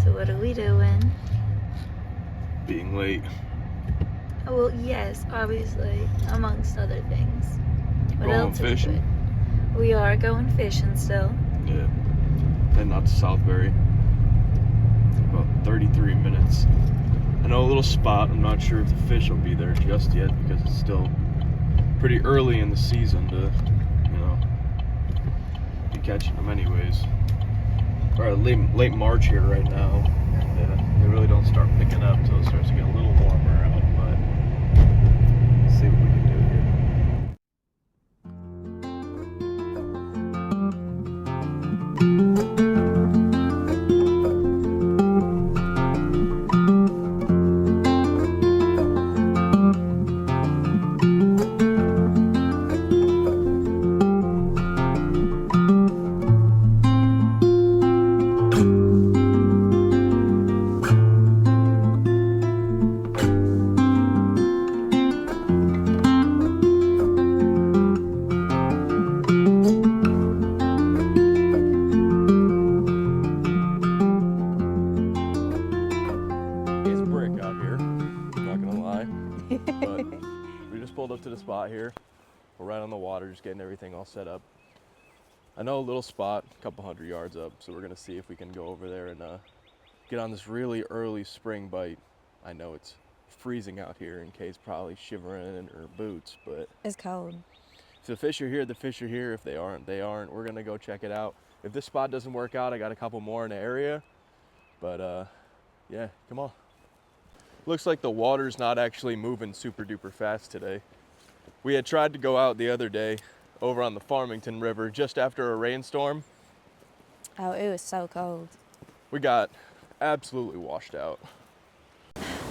So what are we doing? Being late. Oh, well, yes, obviously, amongst other things. What Going else are we fishing? doing? We are going fishing still. Yeah. Heading out to Southbury. About 33 minutes. I know a little spot. I'm not sure if the fish will be there just yet because it's still pretty early in the season to, be catching them anyways. We're at late March here right now, and they really don't start picking up until it starts to get a little warmer out. But let's see what we can do here. But we just pulled up to the spot here. We're right on the water, just getting everything all set up. I know a little spot, a couple 100 yards up, so we're gonna see if we can go over there and get on this really early spring bite. I know it's freezing out here, and Kay's probably shivering in her boots, but It's cold. if the fish are here, the fish are here. If they aren't, they aren't. We're gonna go check it out. If this spot doesn't work out, I got a couple more in the area, but yeah, come on. Looks like the water's not actually moving super duper fast today. We had tried to go out the other day over on the Farmington River just after a rainstorm. Oh, it was so cold. We got absolutely washed out.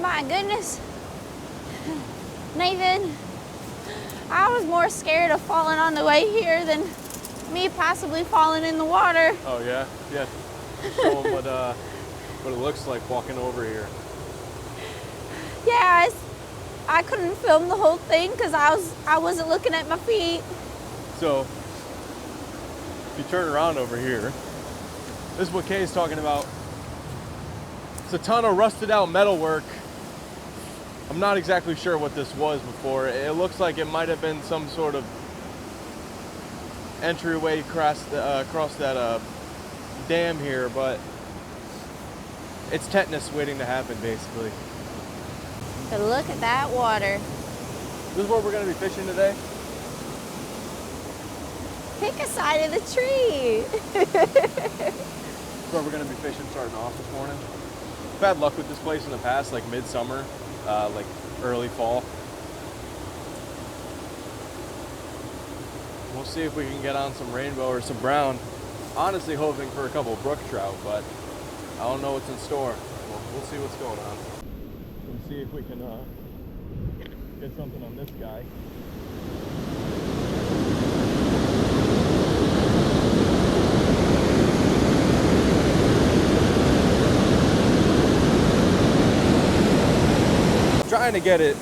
My goodness. Nathan, I was more scared of falling on the way here than me possibly falling in the water. Oh yeah? Yeah. Show them what it looks like walking over here. Yeah, I couldn't film the whole thing because I wasn't looking at my feet. So, if you turn around over here, this is what Kay's talking about. It's a ton of rusted out metalwork. I'm not exactly sure what this was before. It looks like it might have been some sort of entryway across that dam here, but it's tetanus waiting to happen, basically. But look at that water. This is where we're going to be fishing today. Pick a side of the tree. This is where we're going to be fishing starting off this morning. I've had luck with this place in the past, like midsummer, like early fall. We'll see if we can get on some rainbow or some brown. Honestly hoping for a couple brook trout, but I don't know what's in store. We'll see what's going on. Let's see if we can get something on this guy. Trying to get it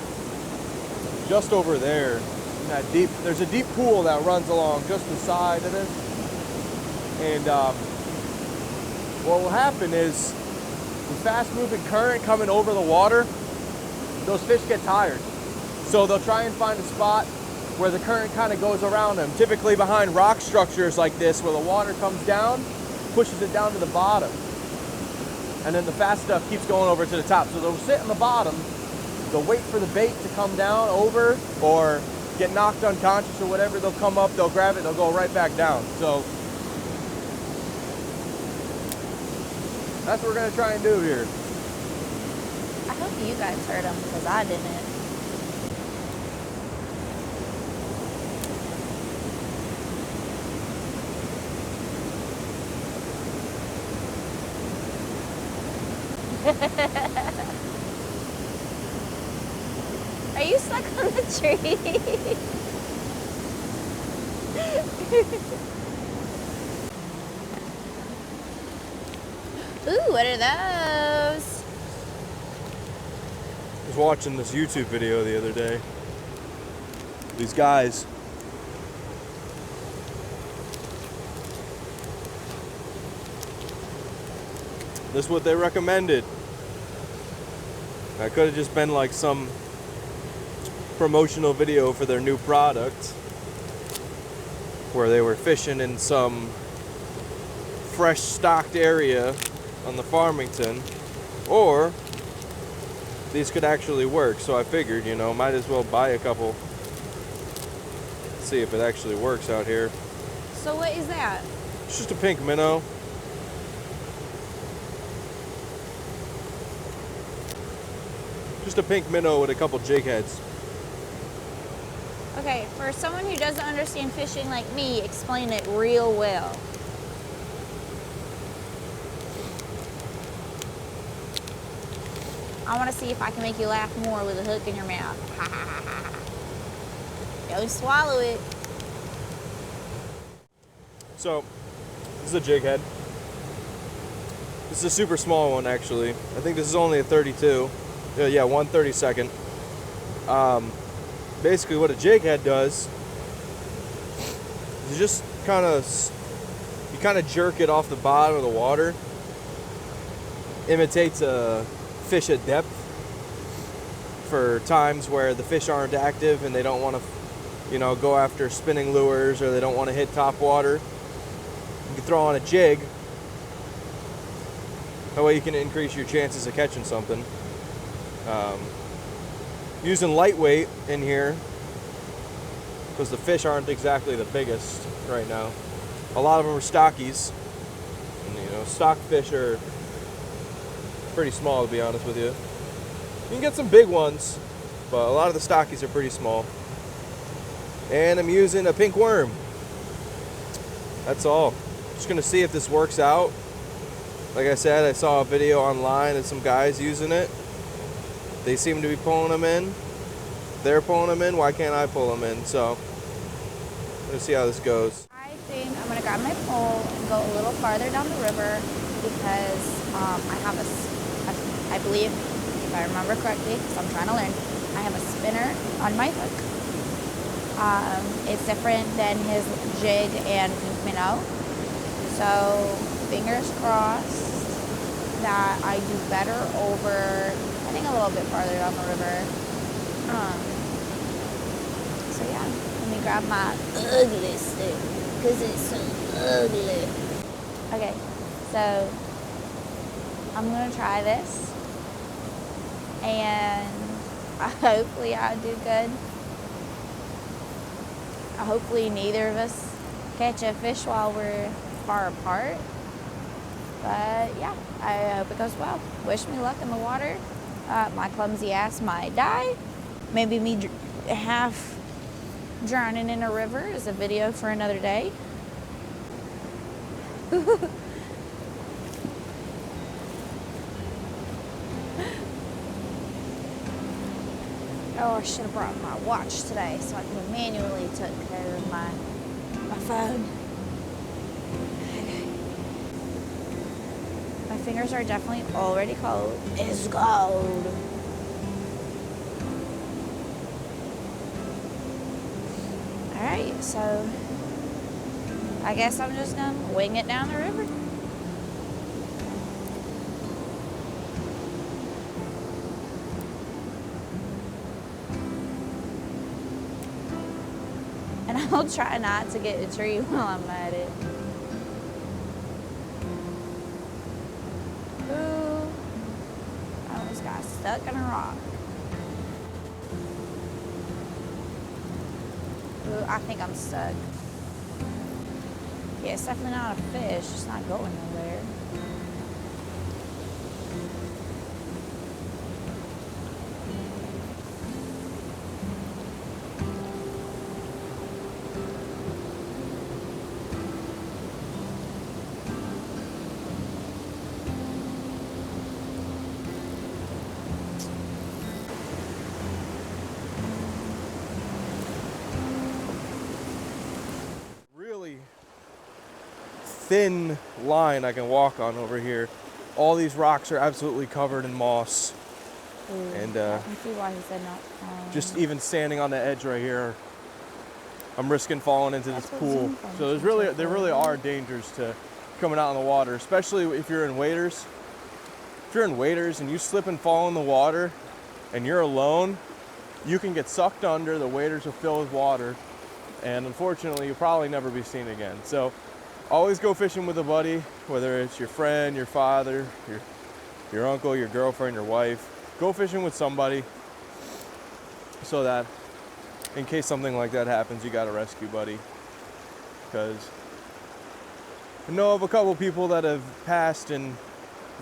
just over there in that deep. There's a deep pool that runs along just the side of this, and what will happen is the fast-moving current coming over the water, those fish get tired, so they'll try and find a spot where the current kind of goes around them, typically behind rock structures like this where the water comes down, pushes it down to the bottom, and then the fast stuff keeps going over to the top. So they'll sit on the bottom, they'll wait for the bait to come down over or get knocked unconscious or whatever. They'll come up, they'll grab it, they'll go right back down. So that's what we're gonna try and do here. I hope you guys heard them because I didn't. Are you stuck on the tree? Ooh, what are those? I was watching this YouTube video the other day. These guys This is what they recommended. That could have just been like some promotional video for their new product where they were fishing in some fresh stocked area on the Farmington, or these could actually work. So I figured, you know, might as well buy a couple, see if it actually works out here. So what is that? It's just a pink minnow. Just a pink minnow with a couple jig heads. Okay, for someone who doesn't understand fishing like me, explain it real well. I want to see if I can make you laugh more with a hook in your mouth. Go swallow it. So, this is a jig head. This is a super small one, actually. I think this is only a 32. Yeah, 1/32. Basically, what a jig head does is you just kind of jerk it off the bottom of the water. Imitates a fish at depth for times where the fish aren't active and they don't want to, you know, go after spinning lures, or they don't want to hit top water. You can throw on a jig. That way you can increase your chances of catching something. Using lightweight in here because the fish aren't exactly the biggest right now. A lot of them are stockies, and you know, stock fish are pretty small, to be honest with you. You can get some big ones, but a lot of the stockies are pretty small. And I'm using a pink worm. That's all. Just gonna see if this works out. Like I said, I saw a video online of some guys using it. They seem to be pulling them in. They're pulling them in. Why can't I pull them in? So, let's see how this goes. I think I'm gonna grab my pole and go a little farther down the river because I have I believe, if I remember correctly, because I'm trying to learn, I have a spinner on my hook. It's different than his jig and pink minnow. So, fingers crossed that I do better over, I think a little bit farther down the river. So yeah, let me grab my ugly stick, because it's so ugly. Okay, so I'm going to try this, and hopefully I do good. Hopefully neither of us catch a fish while we're far apart. But yeah, I hope it goes well. Wish me luck in the water. My clumsy ass might die. Maybe me half drowning in a river is a video for another day. Oh, I should have brought my watch today so I could have manually took care of my phone. My fingers are definitely already cold. It's cold. Alright, so I guess I'm just gonna wing it down the river. And I'll try not to get a tree while I'm at it. Ooh, I almost got stuck in a rock. Ooh, I think I'm stuck. Yeah, it's definitely not a fish. It's not going nowhere. Thin line I can walk on over here. All these rocks are absolutely covered in moss. Ooh, And I can see why he said no. just even standing on the edge right here, I'm risking falling into this pool. So there really are dangers to coming out in the water, especially if you're in waders. if you're in waders and you slip and fall in the water and you're alone, you can get sucked under, the waders will fill with water, and unfortunately you'll probably never be seen again. So always go fishing with a buddy, whether it's your friend, your father, your uncle, your girlfriend, your wife. Go fishing with somebody so that in case something like that happens, you got a rescue buddy. Because I know of a couple people that have passed in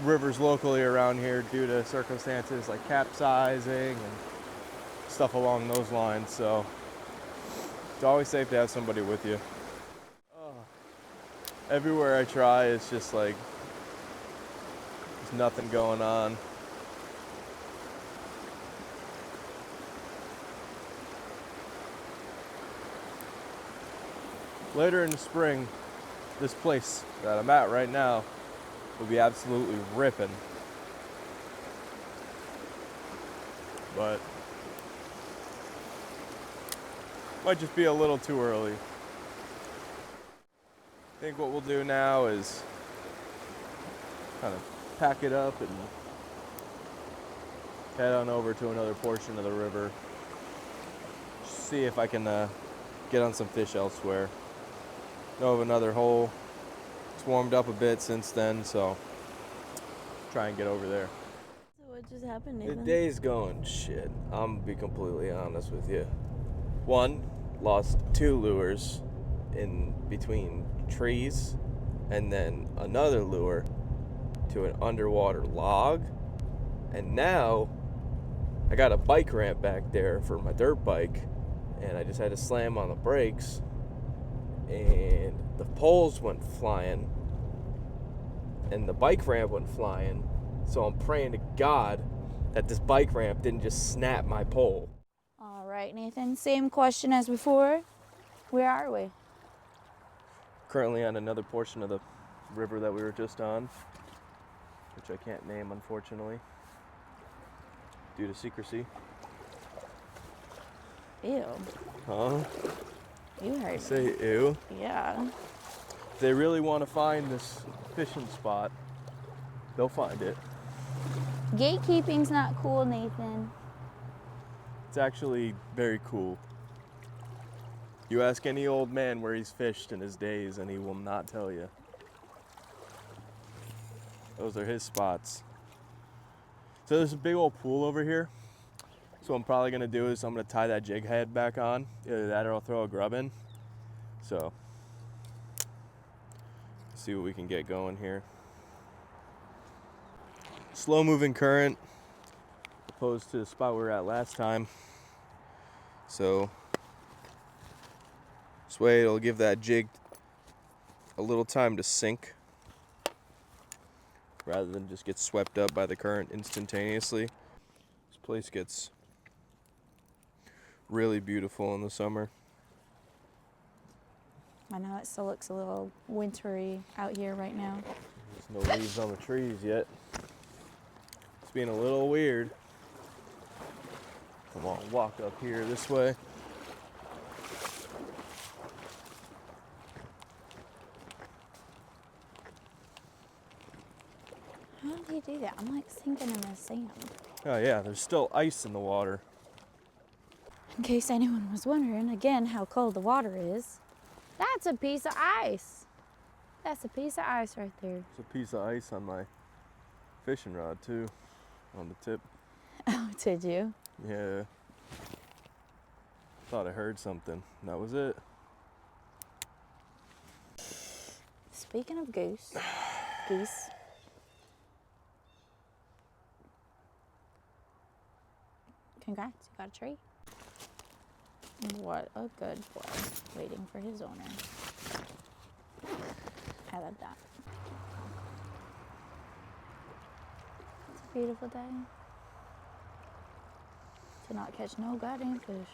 rivers locally around here due to circumstances like capsizing and stuff along those lines. So it's always safe to have somebody with you. Everywhere I try, it's just like there's nothing going on. Later in the spring, this place that I'm at right now will be absolutely ripping. But might just be a little too early. I think what we'll do now is kind of pack it up and head on over to another portion of the river. See if I can get on some fish elsewhere. Know of another hole. It's warmed up a bit since then, so try and get over there. So what just happened, The Nathan? day's going shit. I'm gonna be completely honest with you. One, lost 2 lures in between trees, and then another lure to an underwater log. And now I got a bike ramp back there for my dirt bike, and I just had to slam on the brakes, and the poles went flying and the bike ramp went flying. So I'm praying to God that this bike ramp didn't just snap my pole. All right, Nathan, same question as before. Where are we? Currently on another portion of the river that we were just on, which I can't name, unfortunately, due to secrecy. Ew. Huh? You heard me. Say ew? Yeah. If they really want to find this fishing spot, they'll find it. Gatekeeping's not cool, Nathan. It's actually very cool. You ask any old man where he's fished in his days and he will not tell you. Those are his spots. So there's a big old pool over here. So what I'm probably gonna do is I'm gonna tie that jig head back on. Either that or I'll throw a grub in. So, see what we can get going here. Slow moving current, opposed to the spot we were at last time. So, this way it'll give that jig a little time to sink, rather than just get swept up by the current instantaneously. This place gets really beautiful in the summer. I know it still looks a little wintry out here right now. There's no leaves on the trees yet. It's being a little weird. Come on, walk up here this way. How did he do that? I'm like sinking in the sand. Oh yeah, there's still ice in the water. In case anyone was wondering, again, how cold the water is. That's a piece of ice. That's a piece of ice right there. There's a piece of ice on my fishing rod too, on the tip. Oh, did you? Yeah. Thought I heard something. That was it. Speaking of geese. Congrats, you got a tree. What a good boy, waiting for his owner. I love that. It's a beautiful day to not catch no goddamn fish.